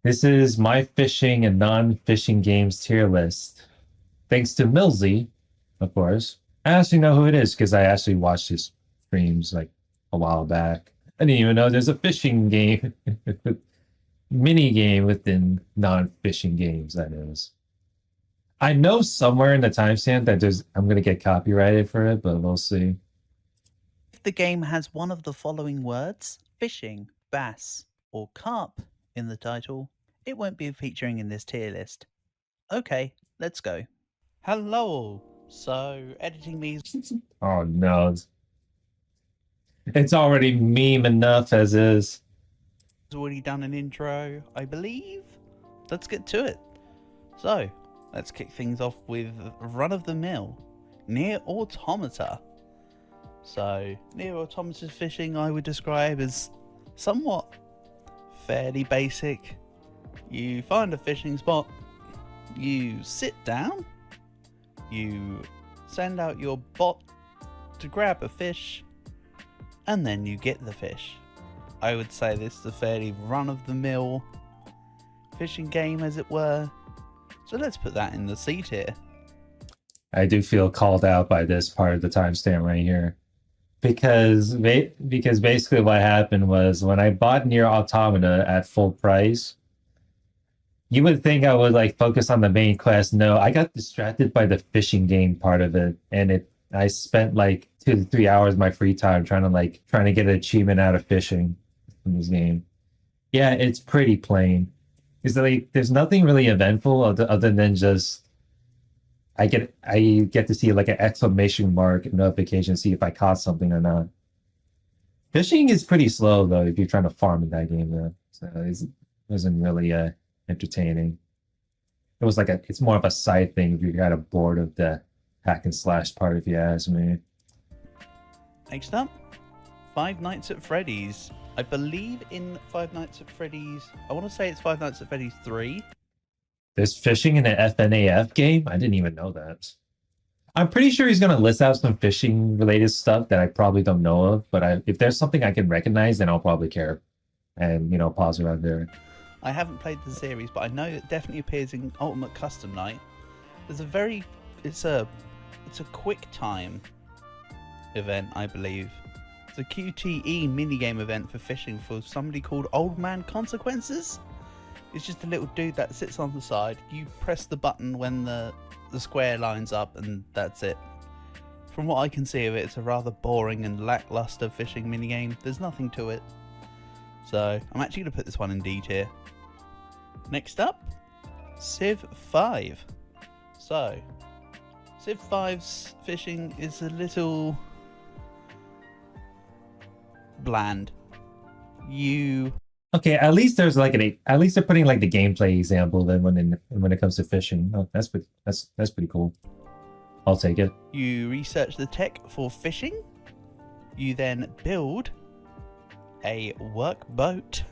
This is my fishing and non-fishing games tier list. Thanks to Millsy, of course. I actually know who it is because I actually watched his streams like a while back. I didn't even know there's a fishing game, mini game within non-fishing games, that is. I know somewhere in the timestamp that I'm gonna get copyrighted for it, but we'll see. If the game has one of the following words, fishing, bass, or carp, in the title, it won't be featuring in this tier list. Okay, let's go. Hello! So, editing me Oh no. It's already meme enough as is. has already done an intro, I believe. Let's get to it. So, let's kick things off with run-of-the-mill, Near Automata. So, Near Automata fishing I would describe as somewhat fairly basic. You find a fishing spot, you sit down, you send out your bot to grab a fish, and then you get the fish. I would say this is a fairly run-of-the-mill fishing game, as it were. So let's put that in the C tier. I do feel called out by this part of the timestamp right here. Because basically what happened was when I bought Near Automata at full price, you would think I would like focus on the main quest. No, I got distracted by the fishing game part of it, and I spent like 2 to 3 hours of my free time trying to get an achievement out of fishing in this game. Yeah, it's pretty plain. It's like there's nothing really eventful other than just I get to see like an exclamation mark notification, see if I caught something or not. Fishing is pretty slow though if you're trying to farm in that game though. So it wasn't really entertaining. It was it's more of a side thing if you're kind of bored of the hack and slash part, if you ask me. Next up, Five Nights at Freddy's. I believe in Five Nights at Freddy's, I want to say it's Five Nights at Freddy's 3. There's fishing in an FNAF game? I didn't even know that. I'm pretty sure he's gonna list out some fishing related stuff that I probably don't know of, but if there's something I can recognize, then I'll probably care. And pause around there. I haven't played the series, but I know it definitely appears in Ultimate Custom Night. There's a very, it's a quick time event, I believe. It's a QTE minigame event for fishing for somebody called Old Man Consequences. It's just a little dude that sits on the side. You press the button when the square lines up, and that's it. From what I can see of it, it's a rather boring and lackluster fishing minigame. There's nothing to it. So, I'm actually going to put this one in D tier. Next up, Civ 5. So, Civ 5's fishing is a little bland. Okay, at least there's at least they're putting like the gameplay example then when it comes to fishing. Oh, that's pretty cool. I'll take it. You research the tech for fishing. You then build a workboat.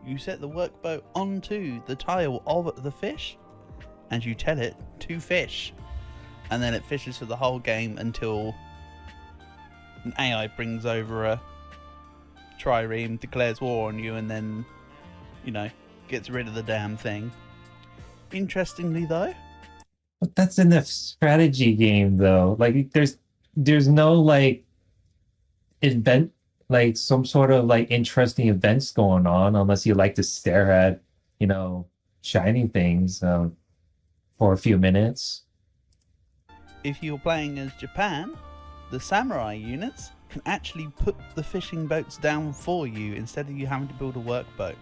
You set the workboat onto the tile of the fish, and you tell it to fish. And then it fishes for the whole game until an AI brings over a trireme, declares war on you, and then, gets rid of the damn thing. Interestingly though, But that's in the strategy game though. Like there's no event, like some sort of interesting events going on unless you like to stare at, shiny things for a few minutes. if you're playing as Japan, the samurai units can actually put the fishing boats down for you instead of you having to build a workboat.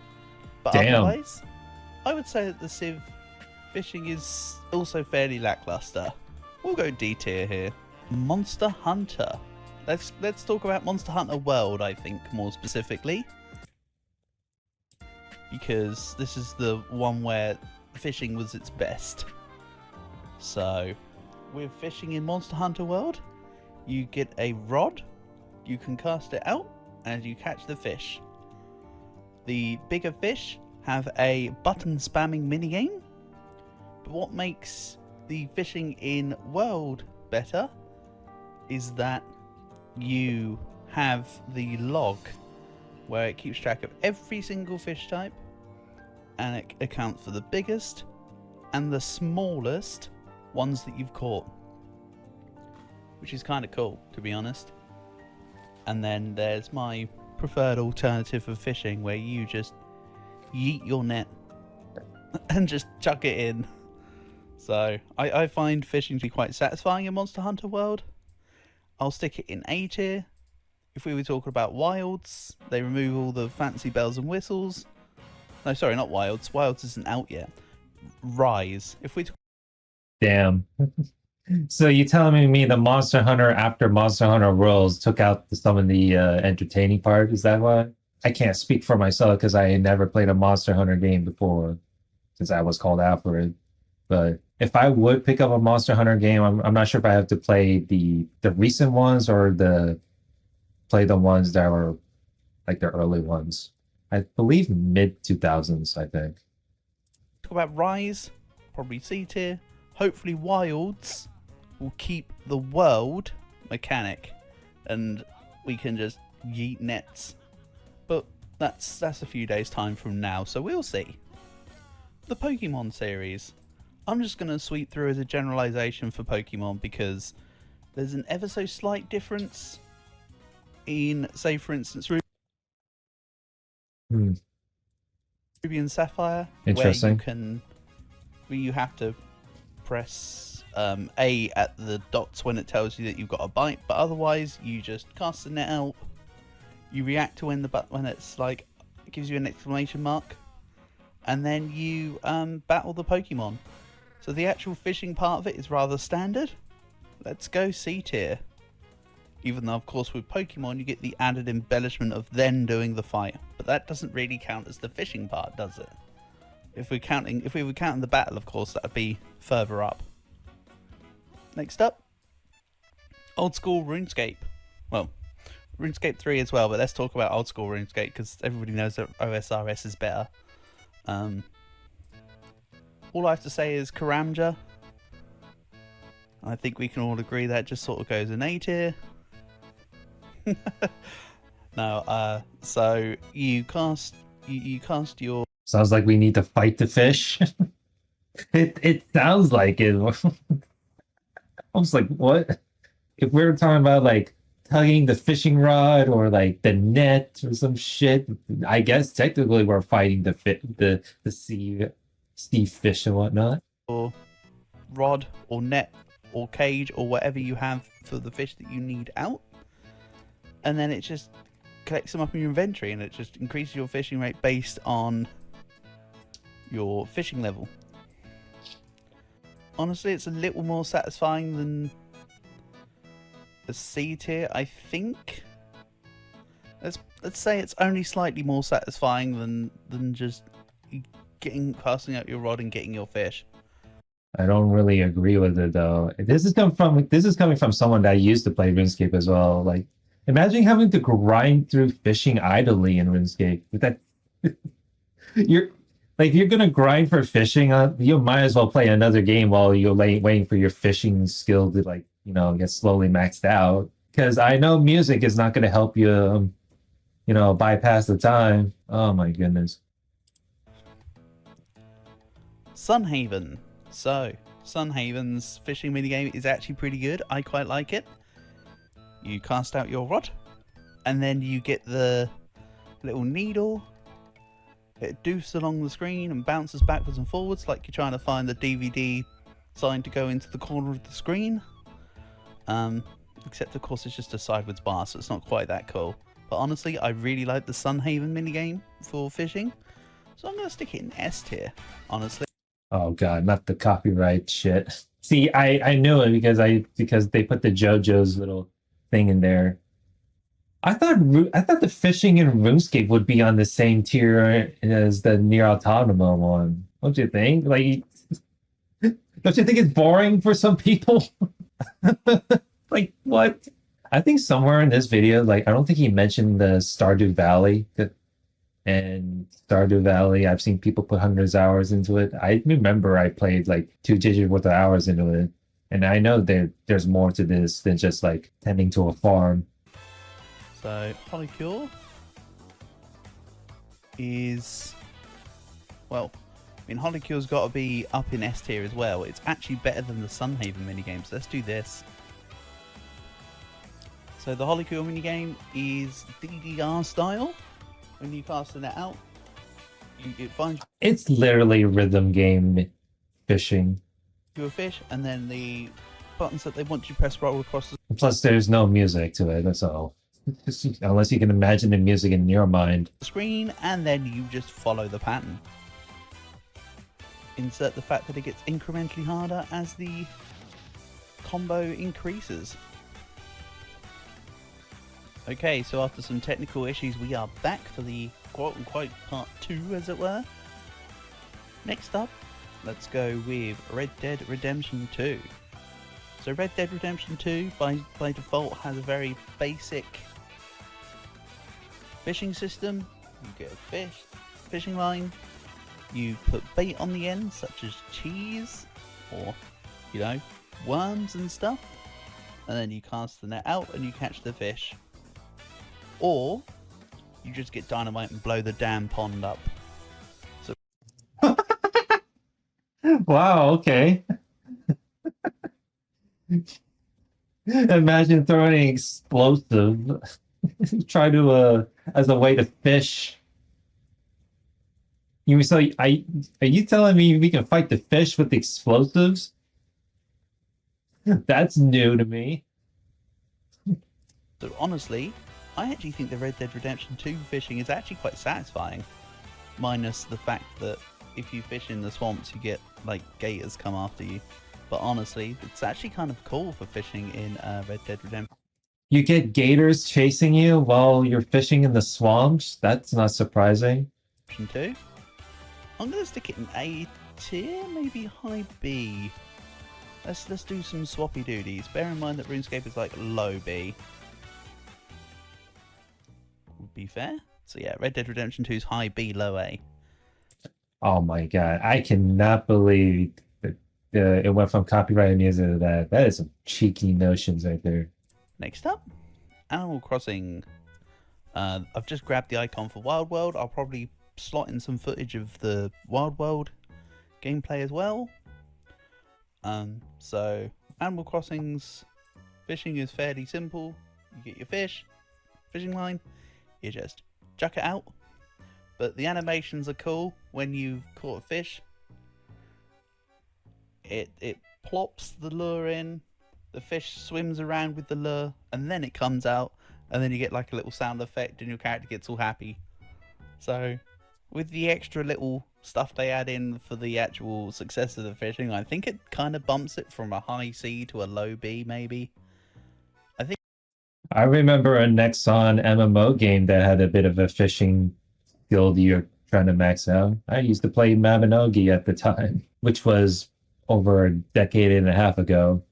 But Damn. otherwise, I would say that the Civ fishing is also fairly lackluster. We'll go D tier here. Monster Hunter. Let's talk about Monster Hunter World, I think, more specifically. Because this is the one where fishing was its best. So, with fishing in Monster Hunter World, you get a rod, you can cast it out, and you catch the fish. The bigger fish have a button spamming minigame, but what makes the fishing in World better is that you have the log where it keeps track of every single fish type mechanic accounts for the biggest and the smallest ones that you've caught, which is kind of cool, to be honest. And then there's my preferred alternative of fishing, where you just yeet your net and just chuck it in. So I find fishing to be quite satisfying in Monster Hunter World. I'll stick it in A tier. If we were talking about Wilds, they remove all the fancy bells and whistles. No, sorry, not Wilds. Wilds isn't out yet. Rise. If we Damn. So you telling me the Monster Hunter after Monster Hunter Worlds took out some of the entertaining part? Is that why? I can't speak for myself because I never played a Monster Hunter game before, since I was called out for it. But if I would pick up a Monster Hunter game, I'm not sure if I have to play the recent ones or play the ones that were like the early ones. I believe mid 2000s, I think. talk about Rise, probably C tier. Hopefully Wilds will keep the world mechanic and we can just yeet nets. But that's a few days time from now, so we'll see. The Pokemon series. I'm just going to sweep through as a generalization for Pokemon because there's an ever so slight difference in, say for instance, Ruby and Sapphire, Interesting. where you have to press A at the dots when it tells you that you've got a bite, but otherwise you just cast the net out, you react to when it's like, it gives you an exclamation mark, and then you battle the Pokemon. So the actual fishing part of it is rather standard. Let's go C tier. Even though, of course, with Pokemon you get the added embellishment of then doing the fight, but that doesn't really count as the fishing part, does it? If we were counting the battle, of course, that would be further up. Next up, old school RuneScape. Well, RuneScape 3 as well, but let's talk about old school RuneScape because everybody knows that OSRS is better. All I have to say is Karamja. I think we can all agree that just sort of goes in A tier. No, so you cast your... Sounds like we need to fight the fish. It sounds like it. I was like, what? If we were talking about like tugging the fishing rod or like the net or some shit, I guess technically we're fighting the sea fish and whatnot. Or rod or net or cage or whatever you have for the fish that you need out, and then it just collects them up in your inventory and it just increases your fishing rate based on your fishing level. Honestly, it's a little more satisfying than the C tier, I think. Let's say it's only slightly more satisfying than just casting out your rod and getting your fish. I don't really agree with it though. This is coming from someone that used to play RuneScape as well. Like, imagine having to grind through fishing idly in RuneScape. That if you're gonna grind for fishing, you might as well play another game while you're waiting for your fishing skill to get slowly maxed out. Because I know music is not gonna help you, bypass the time. Oh my goodness. Sunhaven. So, Sunhaven's fishing minigame is actually pretty good. I quite like it. You cast out your rod, and then you get the little needle. It doofs along the screen and bounces backwards and forwards like you're trying to find the DVD sign to go into the corner of the screen. Except, of course, it's just a sideways bar, so it's not quite that cool. But honestly, I really like the Sunhaven minigame for fishing, so I'm going to stick it in S tier, honestly. Oh god, not the copyright shit. See, I knew it because they put the JoJo's little thing in there. I thought the fishing in RuneScape would be on the same tier as the Nier Automata one. Don't you think? Like, don't you think it's boring for some people? Like, what? I think somewhere in this video, like, I don't think he mentioned the Stardew Valley. And Stardew Valley, I've seen people put hundreds of hours into it. I remember I played like 2 digits worth of hours into it. And I know there's more to this than just like tending to a farm. So, Polycure is well, I mean, Holocure's got to be up in S tier as well. It's actually better than the Sunhaven minigame, so let's do this. So the Holocure minigame is DDR style. When you cast the net out, it finds It's literally rhythm game fishing. you a fish, and then the buttons that they want you to press roll across the Plus, there's no music to it. That's all. Unless you can imagine the music in your mind. screen, and then you just follow the pattern. Insert the fact that it gets incrementally harder as the combo increases. Okay, so after some technical issues, we are back for the quote-unquote part 2, as it were. Next up, let's go with Red Dead Redemption 2. So Red Dead Redemption 2, by default, has a very basic fishing system. You get a fishing line, you put bait on the end, such as cheese, or, you know, worms and stuff, and then you cast the net out and you catch the fish. Or you just get dynamite and blow the damn pond up. So Wow, okay. Imagine throwing explosive. Try to as a way to fish. Are you telling me we can fight the fish with explosives? That's new to me. honestly, I actually think the Red Dead Redemption 2 fishing is actually quite satisfying. Minus the fact that if you fish in the swamps, you get, like, gators come after you. But honestly, it's actually kind of cool for fishing in Red Dead Redemption You get gators chasing you while you're fishing in the swamps? That's not surprising. 2. I'm going to stick it in A tier, maybe high B. Let's do some swappy doodies. Bear in mind that RuneScape is like low B. Would be fair. So yeah, Red Dead Redemption 2's high B, low A. Oh my god, I cannot believe that it went from copyrighted music to that. That is some cheeky notions right there. Next up, Animal Crossing. I've just grabbed the icon for Wild World. I'll probably slot in some footage of the Wild World gameplay as well. So Animal Crossing's fishing is fairly simple. You get your fishing line, you just chuck it out. But the animations are cool when you've caught a fish. It plops the lure in, the fish swims around with the lure, and then it comes out, and then you get like a little sound effect and your character gets all happy. So with the extra little stuff they add in for the actual success of the fishing, I think it kind of bumps it from a high C to a low B, maybe. I remember a Nexon MMO game that had a bit of a fishing guild you're trying to max out. I used to play Mabinogi at the time, which was over a decade and a half ago,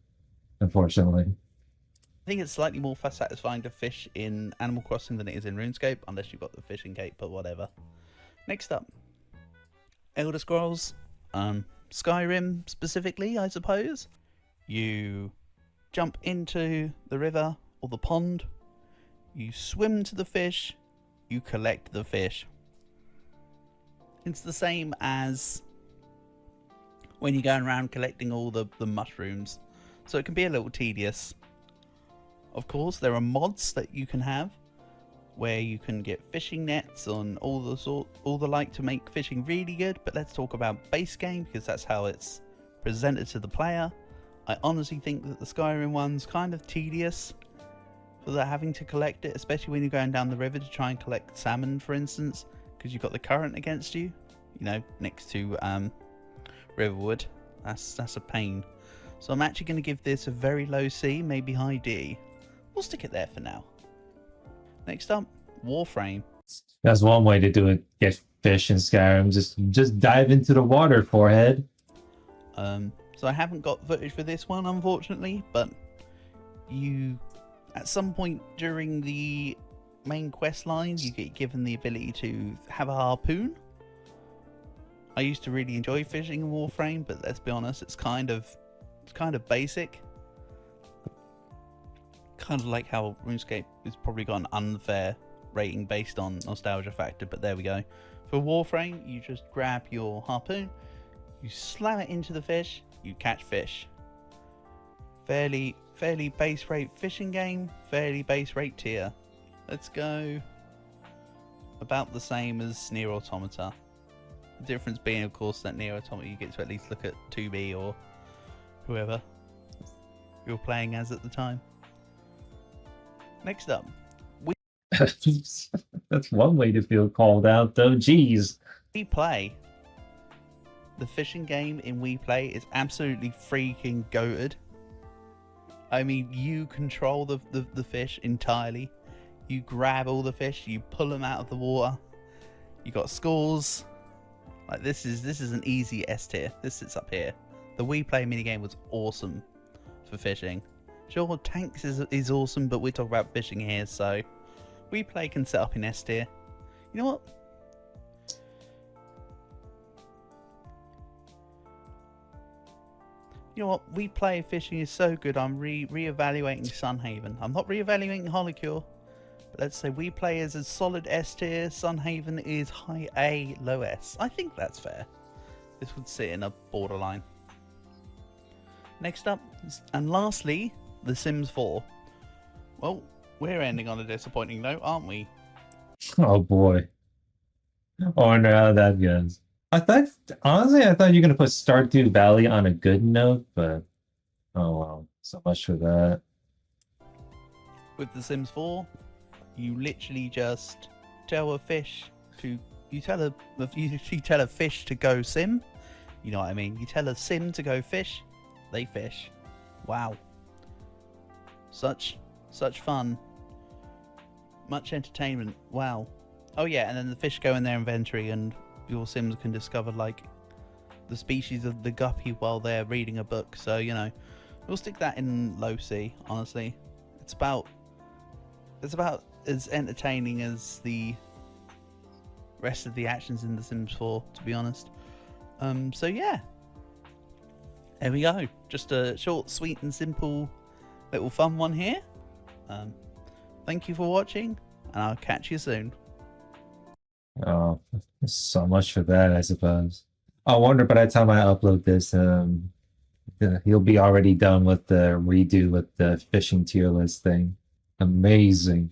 unfortunately. I think it's slightly more satisfying to fish in Animal Crossing than it is in RuneScape, unless you've got the fishing cape, but whatever. Next up, Elder Scrolls, Skyrim specifically, I suppose. You jump into the river or the pond, you swim to the fish, you collect the fish. It's the same as when you're going around collecting all the mushrooms, so it can be a little tedious. Of course, there are mods that you can have where you can get fishing nets on all the like to make fishing really good, but let's talk about base game because that's how it's presented to the player. I honestly think that the Skyrim one's kind of tedious for that having to collect it, especially when you're going down the river to try and collect salmon, for instance, because you've got the current against you, you know, next to Riverwood. That's a pain. So I'm actually going to give this a very low C, maybe high D. We'll stick it there for now. Next up, Warframe. That's one way to do it. Get fish in Skyrim. Just dive into the water, forehead. So I haven't got footage for this one, unfortunately, but you, at some point during the main quest line, you get given the ability to have a harpoon. I used to really enjoy fishing in Warframe, but let's be honest, it's kind of basic. Kind of like how RuneScape has probably got an unfair rating based on nostalgia factor, but there we go. For Warframe, you just grab your harpoon, you slam it into the fish, you catch fish. Fairly base rate fishing game, fairly base rate tier. Let's go about the same as Near Automata. The difference being, of course, that Near Automata you get to at least look at 2B or whoever you're playing as at the time. Next up, That's one way to feel called out, though. Jeez. We Play. The fishing game in We Play is absolutely freaking goated. I mean, you control the fish entirely. You grab all the fish, you pull them out of the water. You got scores. Like this is an easy S tier. This sits up here. The We Play minigame was awesome for fishing. Sure, tanks is awesome, but we're talking about fishing here, so We Play can set up in S tier. You know what? You know what? We Play fishing is so good. I'm re-evaluating Sunhaven. I'm not re-evaluating Holicure, but let's say We Play is a solid S tier. Sunhaven is high A, low S. I think that's fair. This would sit in a borderline. Next up, and lastly, The Sims 4. Well, we're ending on a disappointing note, aren't we? Oh boy. I wonder how that goes. Honestly, I thought you were gonna put Stardew Valley on a good note, but oh well, so much for that. With The Sims 4, you literally just tell a fish to you tell a fish to go sim. You know what I mean? You tell a sim to go fish, they fish. Wow. Such fun. Much entertainment. Wow. Oh yeah, and then the fish go in their inventory and your Sims can discover like the species of the guppy while they're reading a book. So, you know, we'll stick that in low C, honestly. It's about as entertaining as the rest of the actions in The Sims 4, to be honest. So yeah. There we go. Just a short, sweet and simple little fun one here. Thank you for watching, and I'll catch you soon. Oh, so much for that, I suppose. I wonder by the time I upload this, he'll be already done with the redo with the fishing tier list thing. Amazing.